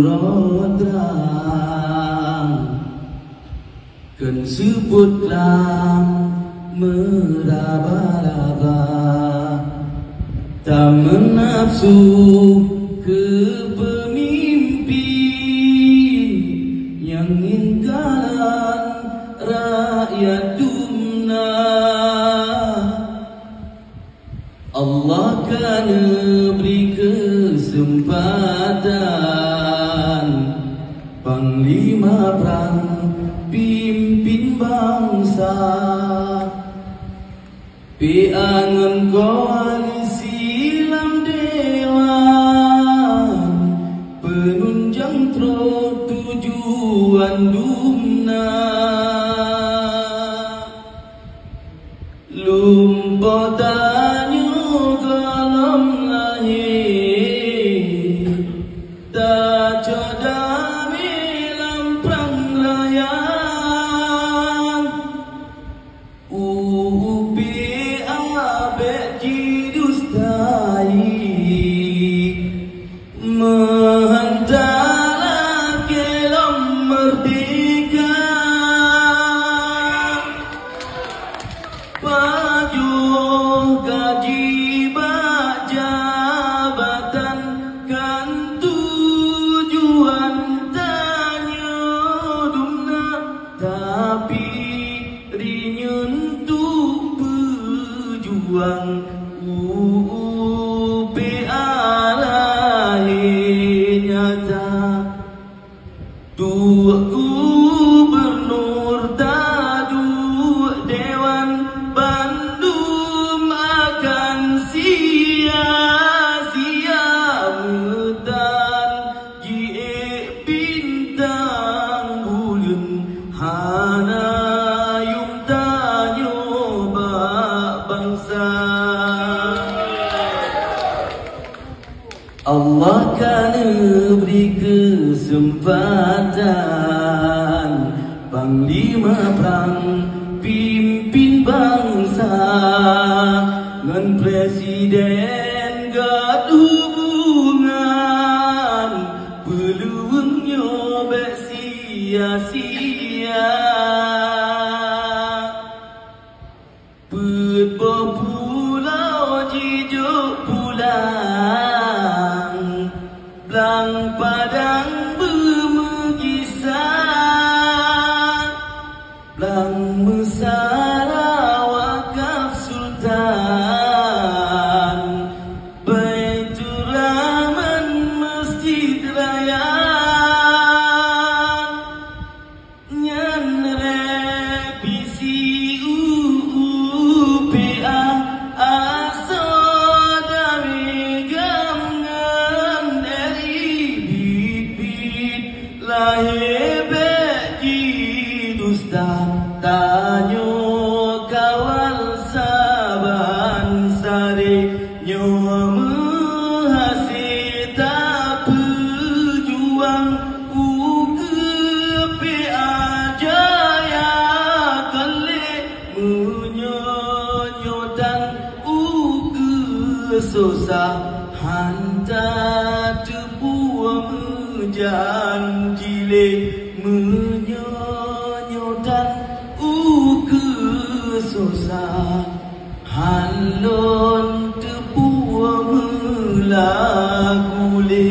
rodrang ken sebut lam meraba-raba tak menafsu kepemimpin yang ingkaran rakyat dumna. Allah kan beri kesempatan Panglima Perang pimpin bangsa piangan koalisi lam dewan penunjang tro tujuan dumna lumpotanyo galam lahir tak codami lam perang raya menghantarlah kelam merdeka pajuh gaji bak jabatan kan tujuan tanya dumna tapi rinyentuk pejuang Dua gubernur dua dewan Bandung akan sia-sia medan jie bintang bulan hana yung tanyo bangsa. Allah kan beri kesempatan Panglima Perang pimpin bangsa ngan presiden gad hubungan peluangnya bek sia-sia put pulau jijuk pulang belang padang bermegisah belang mesara wakaf sultan Baitur Rahman Masjid Raya nyan revisi UU PA aso dari gamngan lahir di dusta tanyo kawal saban sari nyo menghasil tak pejuang uke jaya kale menyonyotan uke susah hantar tebuang janjile menyonyotan susah halon tebuang melagule